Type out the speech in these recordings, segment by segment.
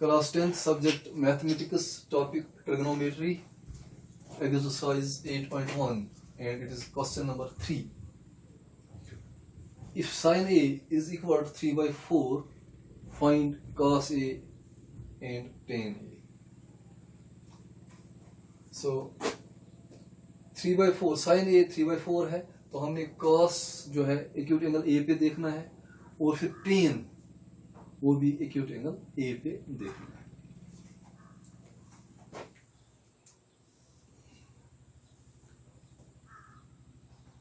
Class 10th subject mathematics, topic trigonometry, exercise 8.1, and it is question number 3. If sin A is equal to 3 by 4, find cos A and tan A. So 3 by 4, sin A 3 by 4 है, तो हमने cos जो है acute angle A पे देखना है, और फिर tan वो भी एक्यूट एंगल A पे देखना है.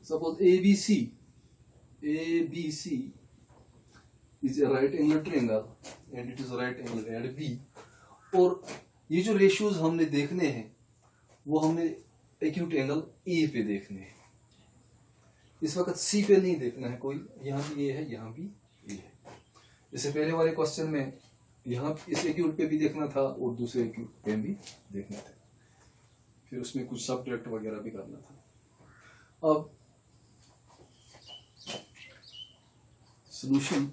Suppose ABC is a right angle triangle and it is right angle at B. और ये जो रेशियोज हमने देखने हैं वो हमने एक्यूट एंगल A पे देखने हैं. इस वक्त C पे नहीं देखना है कोई. यहाँ भी A है, यहाँ भी A है. जैसे पहले वाले क्वेश्चन में यहाँ इस एक्यूट पे भी देखना था और दूसरे एक्यूट पे भी देखना था. फिर उसमें कुछ सब्ट्रैक्ट वगैरह भी करना था. अब सॉल्यूशन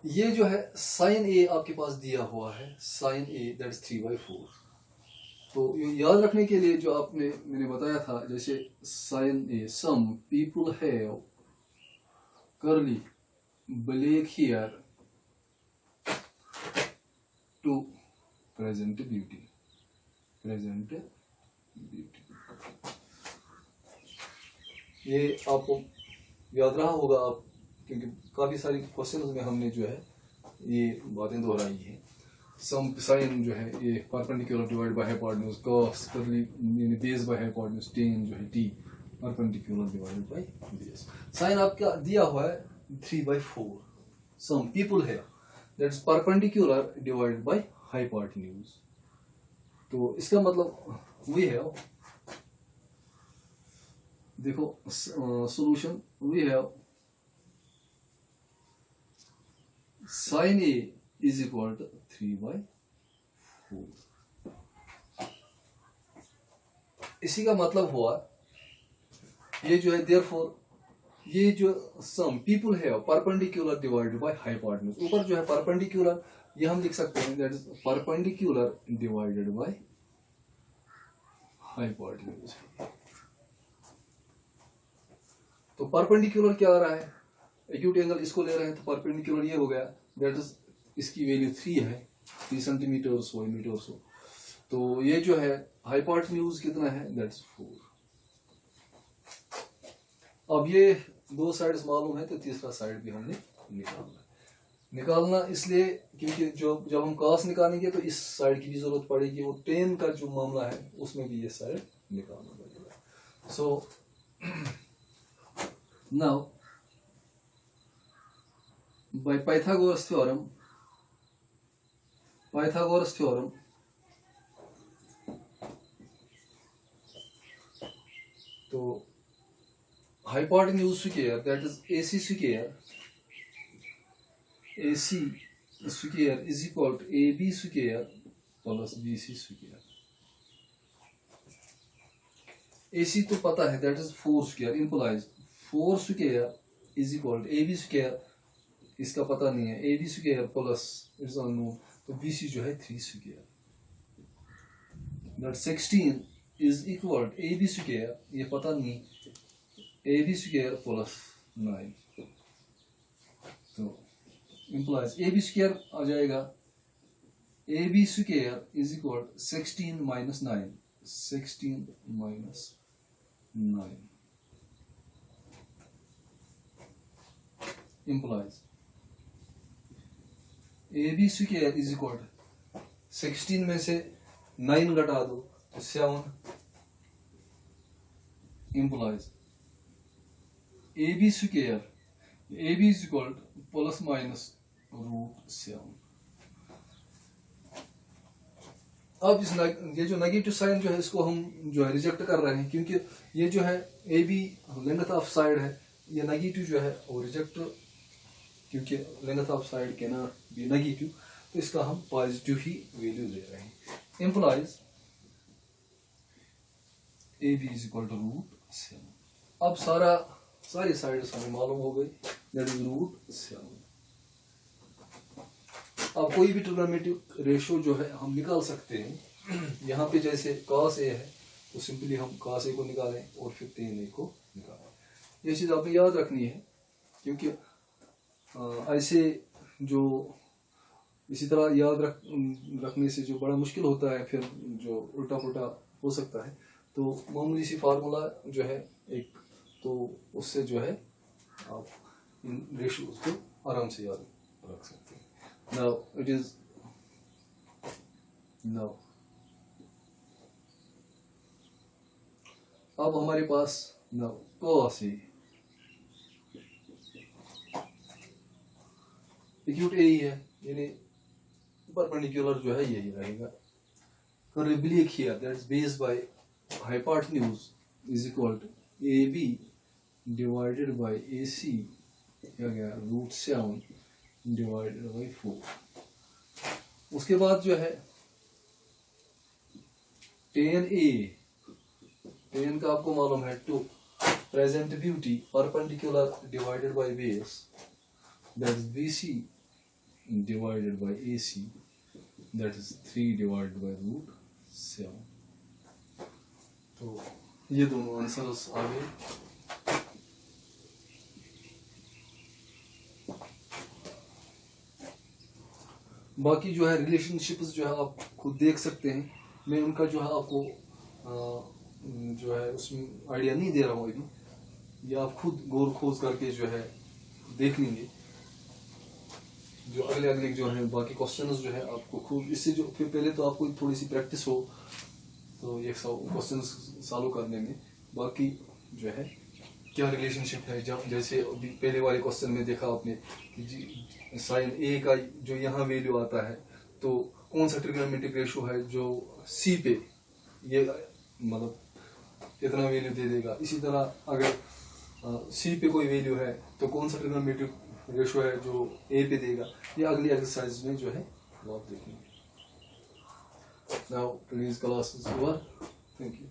ये जो है साइन ए आपके पास दिया हुआ है, साइन ए दैट इज 3/4. तो याद रखने के लिए जो मैंने बताया था, जैसे sine A some people have curly black hair to present beauty. ये आपको याद रहा होगा आप, क्योंकि काफी सारी क्वेश्चंस में हमने जो है ये बातें दोहराई हैं. सम साइन जो है ये perpendicular divide by hypotenuse, cos curly base by hypotenuse, tan जो है T perpendicular divided by base. Sine आपका दिया हुआ है 3/4. सम पीपल है that is perpendicular divided by hypotenuse. तो इसका मतलब वी हैव, देखो solution, we have sin A is equal to 3/4. इसी का मतलब हुआ ये जो है therefore ये जो सम पीपल है परपेंडिकुलर डिवाइडेड बाय हाइपोटेन्यूज. ऊपर जो है परपेंडिकुलर ये हम लिख सकते हैं that is perpendicular divided by hypotenuse. तो परपेंडिकुलर क्या आ रहा है, एक्यूट एंगल इसको ले रहे हैं, तो परपेंडिकुलर ये हो गया दैट इज इसकी वैल्यू 3 है, 3 सेंटीमीटर और 100 मीटर. तो ये जो है हाइपोटेन्यूज कितना है दैट इज 4. अब ये दो साइड्स मालूम है तो तीसरा साइड भी हमने निकालना इसलिए क्योंकि जब हम कॉस निकालेंगे तो इस साइड की भी जरूरत पड़ेगी, और टेन का जो मामला है उसमें भी ये साइड निकालना पड़ेगा. So now by Pythagoras theorem, तो hypotenuse square that is AC square is equal to AB square plus BC square. AC तो पता है that is 4 square, implies 4 square is equal to AB square, इसका पता नहीं है, AB square plus it's unknown, तो BC जो है 3 square. That 16 is equal to AB square, ये पता नहीं, AB स्क्वायर प्लस 9. तो इंप्लाइज AB स्क्वायर आ जाएगा, AB square is equal 16 minus 9, 16 minus 9 implies AB square is equal 16 में से 9 घटा दो तो 7, implies AB square AB is equal plus minus √7. अब ये जो नेगेटिव साइन जो है इसको हम जो है रिजेक्ट कर रहे हैं, क्योंकि ये जो है AB लेंथ ऑफ साइड है, ये नेगेटिव जो है वो रिजेक्ट, क्योंकि length of side can not be negative, तो इसका हम पॉजिटिव ही वैल्यू ले रहे हैं. Implies AB is equal to √7. अब सारा सारी साइड्स हमें मालूम हो गई, दैट इज √7। अब कोई भी ट्रिग्नोमेट्रिक रेशो जो है हम निकाल सकते हैं। यहाँ पे जैसे cos A है तो सिंपली हम cos A को निकालें और फिर tan A को निकालें। ये चीज़ आपने याद रखनी है, क्योंकि ऐसे जो इसी तरह याद रखने से जो बड़ा मुश्किल होता है, फिर जो उल्टा पुल्टा हो सकता है, तो मामूली सी फार्मूला जो है एक, तो उससे जो है आप इन रेशियोज को आराम से याद रख सकते हैं। Now it is now अब हमारे पास now cos A acute A ही है, यानी परपेंडिकुलर जो है यही रहेगा। Oblique here, that is based by hypotenuse is equal to AB divided by AC, क्या गया √7 डिवाइडेड बाई 4। उसके बाद जो है tan A, tan का आपको मालूम है 2 present beauty perpendicular divided by base, that is BC divided by AC, that is 3 divided by √7। तो ये दोनों आंसर्स आ गए। बाकी जो है रिलेशनशिप्स जो है आप खुद देख सकते हैं, मैं उनका जो है आपको जो है उसमें आइडिया नहीं दे रहा हूँ अभी, ये आप खुद गौर खोज करके जो है देख लेंगे। जो अगले अगले जो है बाकी क्वेश्चंस जो है आपको खुद, इससे जो फिर पहले तो आपको थोड़ी सी प्रैक्टिस हो तो ये क्वेश्चन सॉल्व करने में। बाकी जो है क्या रिलेशनशिप है, जब जैसे पहले वाले क्वेश्चन में देखा आपने कि साइन A का जो यहाँ वैल्यू आता है, तो कौन सा ट्रिग्नोमेट्रिक रेशो है जो C पे ये मतलब इतना वैल्यू दे देगा। इसी तरह अगर C पे कोई वैल्यू है तो कौन सा ट्रिग्नोमेट्रिक रेशो है जो A पे देगा। ये अगली एक्सरसाइज में जो है वो आप देखेंगे। Now today's class is over. Thank you.